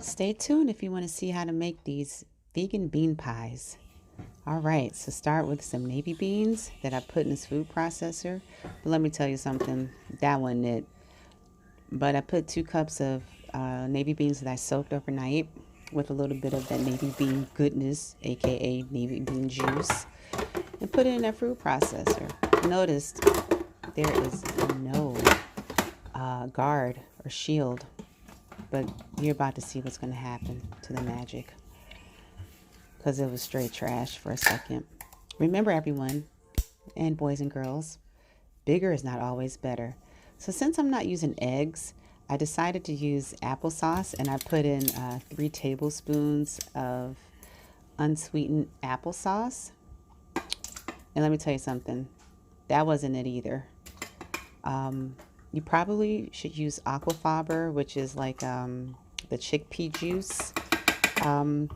Stay tuned if you want to see how to make these vegan bean pies. All right, so start with some navy beans that I put in this food processor. But let me tell you something, that wasn't it. But I put 2 cups of navy beans that I soaked overnight with a little bit of that navy bean goodness, aka navy bean juice, and put it in that food processor. Notice there is no guard or shield, but you're about to see what's going to happen to the magic because it was straight trash for a second. Remember, everyone, and boys and girls, bigger is not always better. So since I'm not using eggs, I decided to use applesauce, and I put in 3 tablespoons of unsweetened applesauce. And let me tell you something, that wasn't it either. You probably should use aquafaba, which is like the chickpea juice from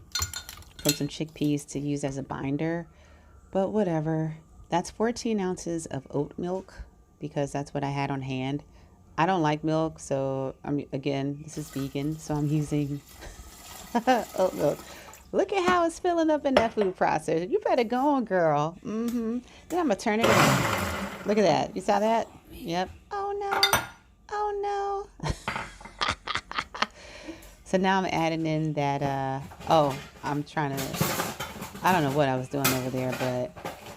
some chickpeas to use as a binder. But whatever. That's 14 ounces of oat milk because that's what I had on hand. I don't like milk, so again, this is vegan, so I'm using oat milk. Look at how it's filling up in that food processor. You better go on, girl. Then I'm gonna turn it on. Look at that. You saw that? Yep. Oh no. Oh no. So now I'm adding in that. I'm trying to. I don't know what I was doing over there, but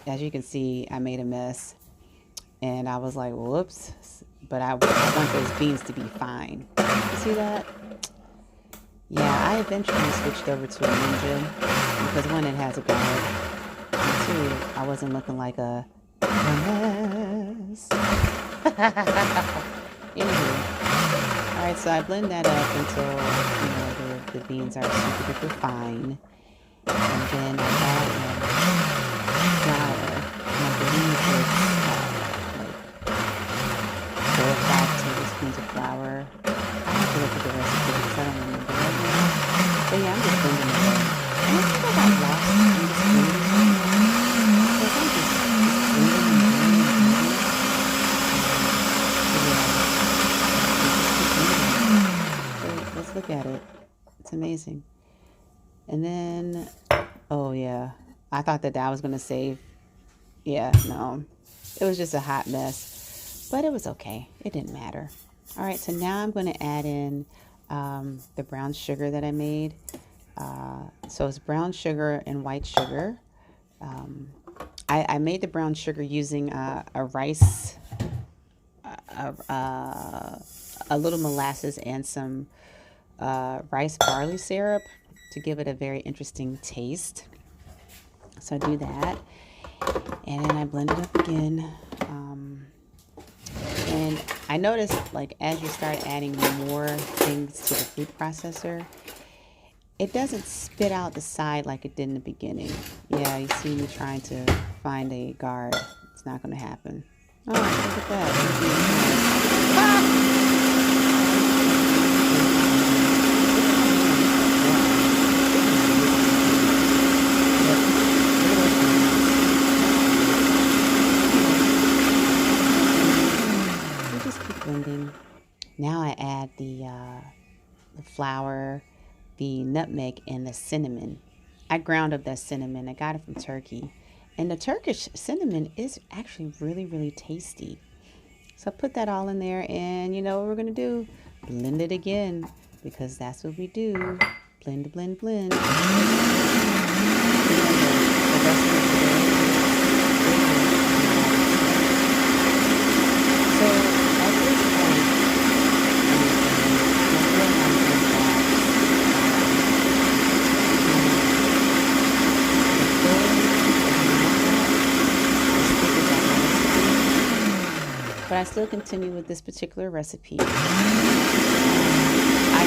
as you can see, I made a mess, and I was like, whoops. But I want those beans to be fine. You see that? Yeah, I eventually switched over to a Ninja because one, it has a guard, and two, I wasn't looking like a mess. Anywho, all right, so I blend that up until the beans are super duper fine, and then I add in flour, and I believe it's like 4 or 5 tablespoons of flour. I have to look at the recipe because I don't remember right now. But yeah, I'm just blending it up. And I think I got lost in this blending because I'm just blending and blending and blending. So yeah, so let's look at it. It's amazing. And then, oh yeah, I thought that was going to save. Yeah, no, it was just a hot mess, but it was okay. It didn't matter. All right, so now I'm going to add in the brown sugar that I made. So it's brown sugar and white sugar. I made the brown sugar using a rice, a little molasses, and some rice barley syrup to give it a very interesting taste. So I do that, and then I blend it up again. And I noticed, like, as you start adding more things to the food processor, it doesn't spit out the side like it did in the beginning. Yeah, you see me trying to find a guard. It's not going to happen. Oh, look at that. Blending. Now I add the flour, the nutmeg, and the cinnamon. I ground up that cinnamon. I got it from Turkey. And the Turkish cinnamon is actually really, really tasty. So I put that all in there, and you know what we're going to do? Blend it again, because that's what we do. Blend, blend, blend. But I still continue with this particular recipe. I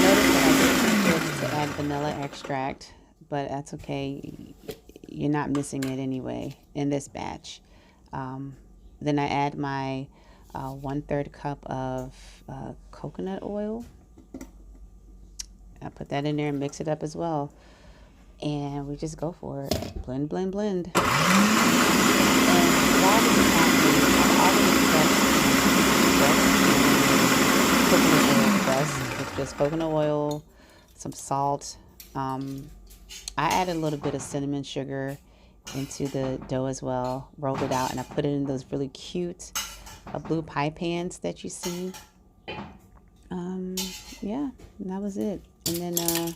noticed that I didn't forget to add vanilla extract, but that's okay. You're not missing it anyway in this batch. Then I add my 1/3 cup of coconut oil. I put that in there and mix it up as well. And we just go for it. Blend, blend, blend. And while this is happening, I've already coconut oil pressed with just coconut oil, some salt. Um, I added a little bit of cinnamon sugar into the dough as well, rolled it out, and I put it in those really cute blue pie pans that you see. Um, yeah, and that was it. And then,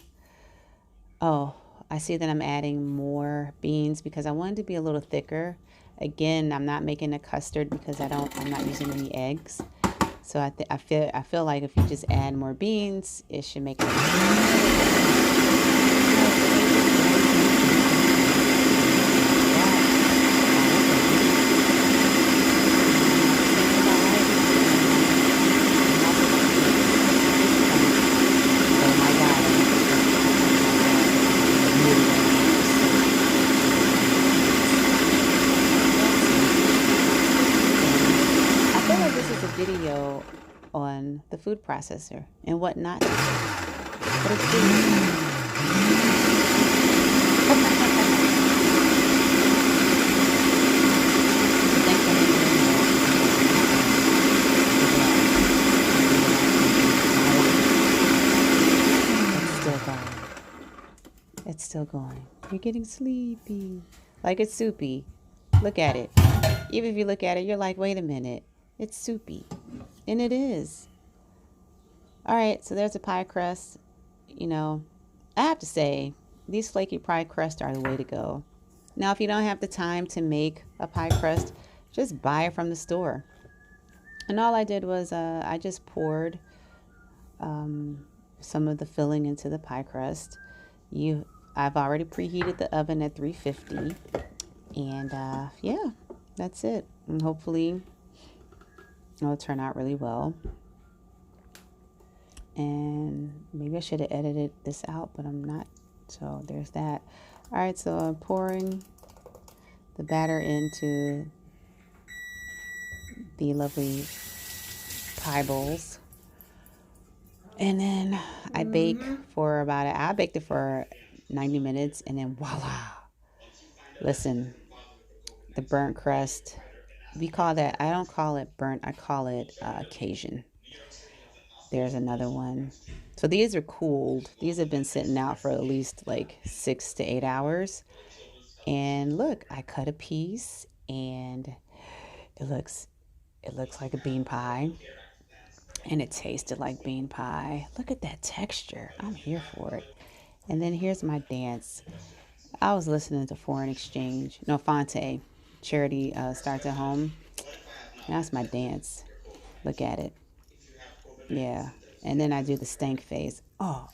oh, I see that I'm adding more beans because I wanted to be a little thicker. Again, I'm not making a custard because I'm not using any eggs. So I feel like if you just add more beans, it should make it. I feel like this is a video on the food processor and what not to do. But it's still going. It's still going. You're getting sleepy. Like it's soupy. Look at it. Even if you look at it, you're like, wait a minute. It's soupy. And it is. All right, so there's a pie crust. You know, I have to say, these flaky pie crusts are the way to go. Now, if you don't have the time to make a pie crust, just buy it from the store. And all I did was I just poured some of the filling into the pie crust. I've already preheated the oven at 350, and yeah, that's it. And hopefully, it'll turn out really well. And maybe I should have edited this out, but I'm not. So there's that. All right, so I'm pouring the batter into the lovely pie bowls. And then I bake for I baked it for 90 minutes, and then voila. Listen, the burnt crust, we call that, I don't call it burnt, I call it Cajun. There's another one. So these are cooled. These have been sitting out for at least like 6 to 8 hours. And look, I cut a piece and it looks like a bean pie. And it tasted like bean pie. Look at that texture. I'm here for it. And then here's my dance. I was listening to Foreign Exchange. No, Fonte. Charity Starts at Home. That's my dance. Look at it. Yeah. And then I do the stank face. Oh,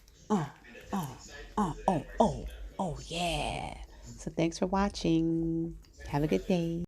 yeah. So thanks for watching. Have a good day.